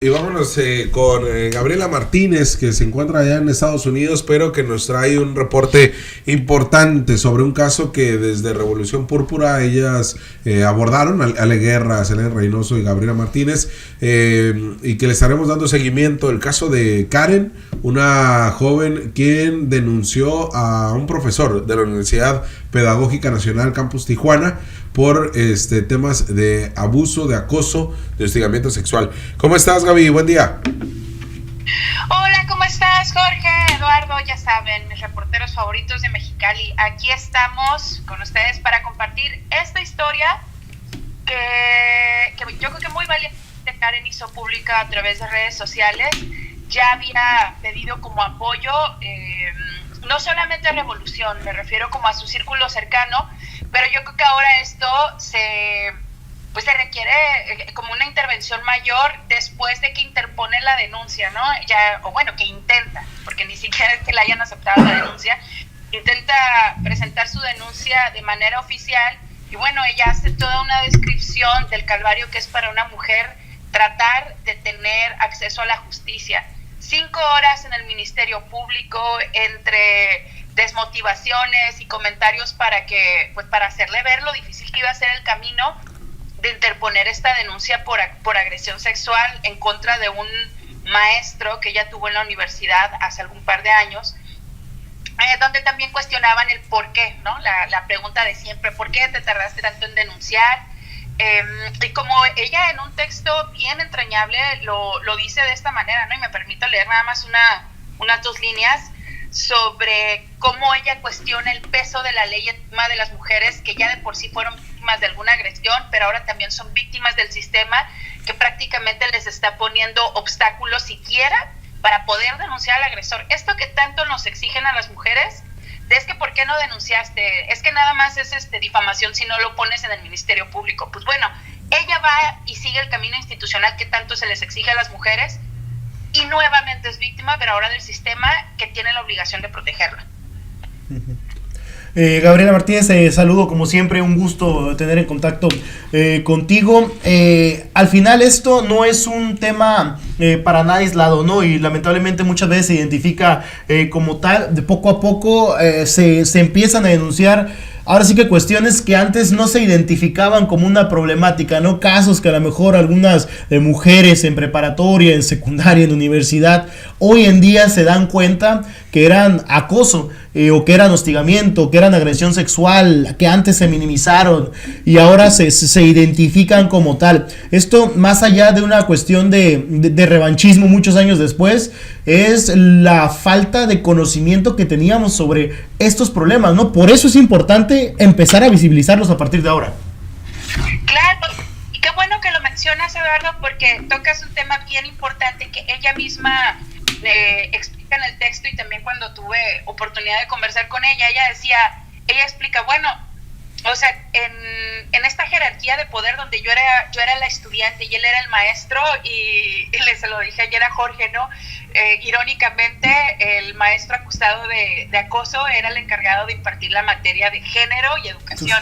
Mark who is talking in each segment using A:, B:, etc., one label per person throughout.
A: Y vámonos con Gabriela Martínez, que se encuentra allá en Estados Unidos, pero que nos trae un reporte importante sobre un caso que desde Revolución Púrpura ellas abordaron, Ale Guerra, Selene Reynoso y Gabriela Martínez, y que le estaremos dando seguimiento. El caso de Karen, una joven quien denunció a un profesor de la Universidad Pedagógica Nacional Campus Tijuana por temas de abuso, de acoso, de hostigamiento sexual. ¿Cómo estás, Gaby? Buen día.
B: Hola, ¿cómo estás, Jorge? Eduardo, ya saben, mis reporteros favoritos de Mexicali. Aquí estamos con ustedes para compartir esta historia que yo creo que muy valiente Karen hizo pública a través de redes sociales. Ya había pedido como apoyo, no solamente a Revolución, me refiero como a su círculo cercano, pero yo creo que ahora esto se requiere como una intervención mayor después de que interpone la denuncia, ¿no? Ya, o bueno, que intenta, porque ni siquiera es que la hayan aceptado la denuncia, intenta presentar su denuncia de manera oficial y bueno, ella hace toda una descripción del calvario que es para una mujer tratar de tener acceso a la justicia. 5 horas en el Ministerio Público entre desmotivaciones y comentarios para hacerle ver lo difícil que iba a ser el camino de interponer esta denuncia por agresión sexual en contra de un maestro que ella tuvo en la universidad hace algún par de años, donde también cuestionaban el por qué, ¿no? La pregunta de siempre, ¿por qué te tardaste tanto en denunciar? Y como ella en un texto bien entrañable lo dice de esta manera, ¿no? Y me permito leer nada más unas 2 líneas sobre cómo ella cuestiona el peso de la ley encima de las mujeres que ya de por sí fueron víctimas de alguna agresión, pero ahora también son víctimas del sistema que prácticamente les está poniendo obstáculos siquiera para poder denunciar al agresor. Esto que tanto nos exigen a las mujeres, es que ¿por qué no denunciaste? Es que nada más es difamación si no lo pones en el Ministerio Público. Pues bueno, ella va y sigue el camino institucional que tanto se les exige a las mujeres y nuevamente es víctima, pero ahora del sistema que tiene la obligación de protegerla.
C: Gabriela Martínez, saludo como siempre, un gusto tener en contacto contigo. Al final esto no es un tema para nada aislado, ¿no? Y lamentablemente muchas veces se identifica como tal, de poco a poco se empiezan a denunciar. Ahora sí que cuestiones que antes no se identificaban como una problemática, ¿no? Casos que a lo mejor algunas mujeres en preparatoria, en secundaria, en universidad, hoy en día se dan cuenta que eran acoso, o que eran hostigamiento, que eran agresión sexual, que antes se minimizaron y ahora se identifican como tal. Esto, más allá de una cuestión de revanchismo muchos años después, es la falta de conocimiento que teníamos sobre estos problemas, ¿no? Por eso es importante empezar a visibilizarlos a partir de ahora.
B: Claro, y qué bueno que lo mencionas, Eduardo, porque tocas un tema bien importante que ella misma explica en el texto, y también cuando tuve oportunidad de conversar con ella ella explica, bueno, o sea, en esta jerarquía de poder donde yo era la estudiante y él era el maestro, y se lo dije ayer a Jorge, ¿no? Irónicamente, el maestro acusado de acoso era el encargado de impartir la materia de género y educación.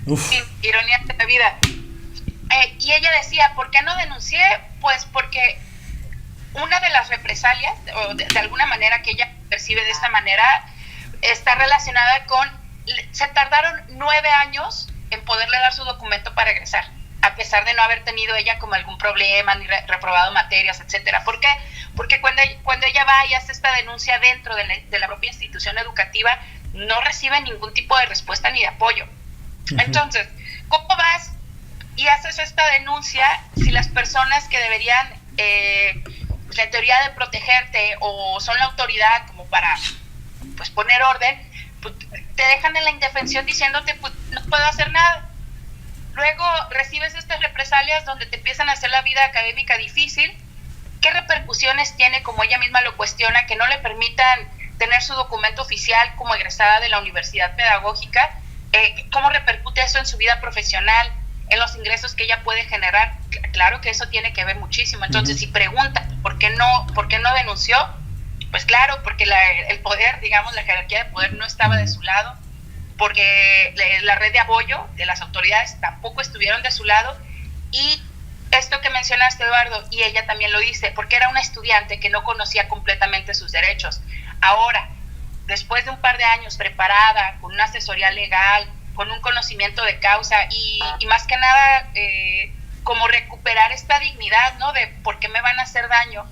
C: Uf.
B: Ironía de la vida. Y ella decía, ¿por qué no denuncié? Pues porque una de las represalias, o de alguna manera que ella percibe de esta manera, está relacionada con, se tardaron 9 años en poderle dar su documento para egresar, a pesar de no haber tenido ella como algún problema, ni reprobado materias, etcétera. ¿Por qué? Porque cuando ella va y hace esta denuncia dentro de la propia institución educativa, no recibe ningún tipo de respuesta ni de apoyo. Uh-huh. Entonces, ¿cómo vas y haces esta denuncia si las personas que deberían en teoría de protegerte o son la autoridad como para pues poner orden, pues, te dejan en la indefensión diciéndote pues no puedo hacer nada? Luego recibes estas represalias donde te empiezan a hacer la vida académica difícil. ¿Qué repercusiones tiene, como ella misma lo cuestiona, que no le permitan tener su documento oficial como egresada de la Universidad Pedagógica? ¿Cómo repercute eso en su vida profesional, en los ingresos que ella puede generar? Claro que eso tiene que ver muchísimo. Entonces, si pregunta ¿por qué no denunció? Pues claro, porque el poder, digamos, la jerarquía de poder no estaba de su lado, porque la red de apoyo de las autoridades tampoco estuvieron de su lado, y esto que mencionaste, Eduardo, y ella también lo dice, porque era una estudiante que no conocía completamente sus derechos. Ahora, después de un par de años preparada, con una asesoría legal, con un conocimiento de causa y más que nada como recuperar esta dignidad, ¿no? De por qué me van a hacer daño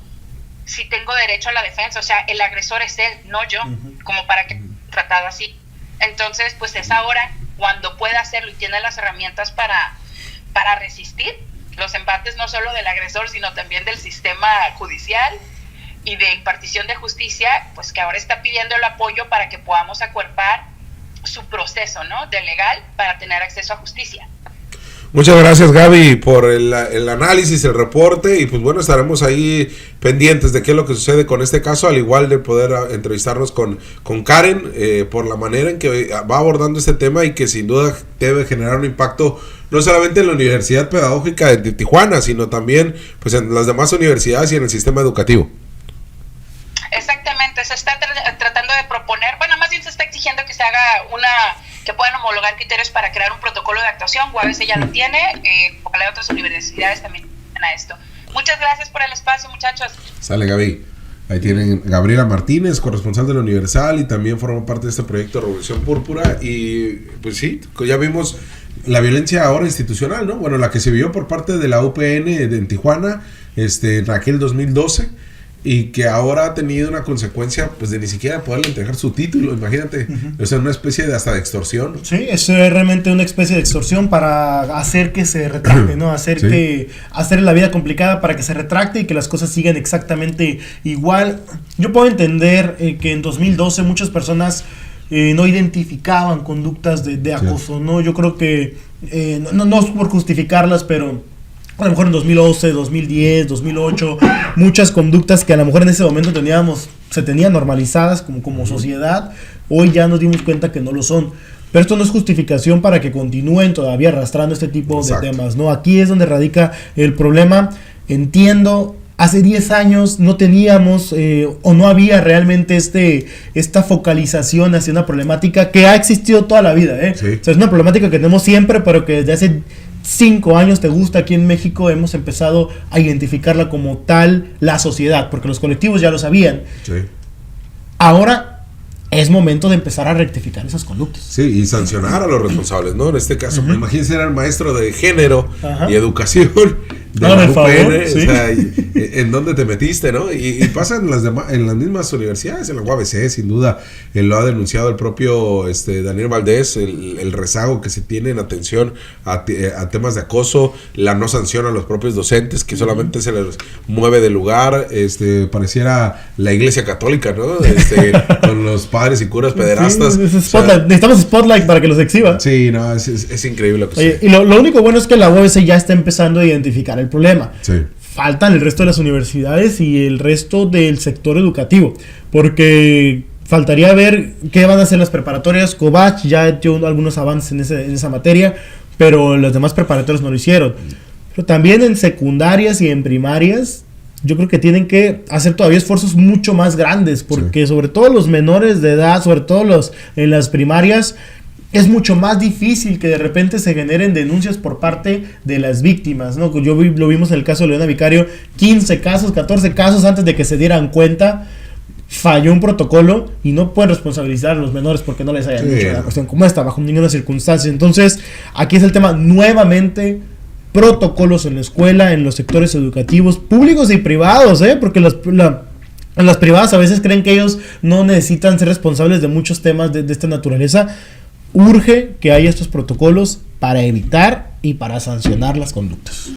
B: si tengo derecho a la defensa. O sea, el agresor es él, no yo, como para que tratado así. Entonces, pues es ahora cuando puede hacerlo y tiene las herramientas para resistir los embates no solo del agresor, sino también del sistema judicial y de impartición de justicia, pues que ahora está pidiendo el apoyo para que podamos acuerpar su proceso, ¿no? De legal para tener acceso a justicia.
A: Muchas gracias, Gaby, por el análisis, el reporte, y pues bueno, estaremos ahí pendientes de qué es lo que sucede con este caso, al igual de poder entrevistarnos con Karen por la manera en que va abordando este tema y que sin duda debe generar un impacto no solamente en la Universidad Pedagógica de Tijuana, sino también pues en las demás universidades y en el sistema educativo.
B: Exactamente, se está tratando de proponer, bueno, más bien se está exigiendo que se haga que puedan homologar criterios para crear un protocolo de actuación. UABC ya lo tiene, ojalá otras universidades también a esto. Muchas gracias por el espacio, muchachos.
A: Sale, Gaby. Ahí tienen Gabriela Martínez, corresponsal de la Universal, y también forma parte de este proyecto Revolución Púrpura. Y pues sí, ya vimos la violencia ahora institucional, ¿no? Bueno, la que se vio por parte de la UPN en Tijuana, en aquel 2012, y que ahora ha tenido una consecuencia pues de ni siquiera poderle entregar su título, imagínate. O sea, una especie de hasta de extorsión.
C: Sí, eso es realmente una especie de extorsión para hacer que se retracte, ¿no? Hacer la vida complicada para que se retracte y que las cosas sigan exactamente igual. Yo puedo entender que en 2012 muchas personas no identificaban conductas de acoso, ¿no? Yo creo que, no es por justificarlas, pero a lo mejor en 2011, 2010, 2008, muchas conductas que a lo mejor en ese momento se tenían normalizadas como sociedad, hoy ya nos dimos cuenta que no lo son. Pero esto no es justificación para que continúen todavía arrastrando este tipo de temas, ¿no? Aquí es donde radica el problema. Entiendo, hace 10 años no teníamos o no había realmente esta focalización hacia una problemática que ha existido toda la vida, ¿eh? Sí. O sea, es una problemática que tenemos siempre, pero que desde hace 5 años, te gusta, aquí en México hemos empezado a identificarla como tal la sociedad, porque los colectivos ya lo sabían. Sí. Ahora es momento de empezar a rectificar esas conductas.
A: Sí, y sancionar a los responsables, ¿no? En este caso, imagínense, era el maestro de género y educación de la UPN, ¿sí? O sea, ¿en dónde te metiste, no? Y pasa en las mismas universidades, en la UABC, sin duda, lo ha denunciado el propio Daniel Valdés, el rezago que se tiene en atención a temas de acoso, la no sanción a los propios docentes, que solamente se les mueve de lugar, pareciera la Iglesia Católica, ¿no? Con los padres y curas pederastas. Sí,
C: necesitamos spotlight para que los exhiban.
A: Sí, no, es increíble lo que
C: Oye, y lo único bueno es que la UABC ya está empezando a identificar el problema. Sí. Faltan el resto de las universidades y el resto del sector educativo, porque faltaría ver qué van a hacer las preparatorias. Covach ya dio algunos avances en esa materia, pero las demás preparatorias no lo hicieron. Pero también en secundarias y en primarias yo creo que tienen que hacer todavía esfuerzos mucho más grandes, porque sobre todo los menores de edad, sobre todo en las primarias, es mucho más difícil que de repente se generen denuncias por parte de las víctimas, ¿no? Lo vimos en el caso de Leona Vicario, 15 casos, 14 casos antes de que se dieran cuenta, falló un protocolo y no pueden responsabilizar a los menores porque no les hayan dicho una cuestión como esta, bajo ninguna circunstancia. Entonces, aquí es el tema nuevamente: protocolos en la escuela, en los sectores educativos, públicos y privados, porque en las privadas a veces creen que ellos no necesitan ser responsables de muchos temas de esta naturaleza. Urge que haya estos protocolos para evitar y para sancionar las conductas.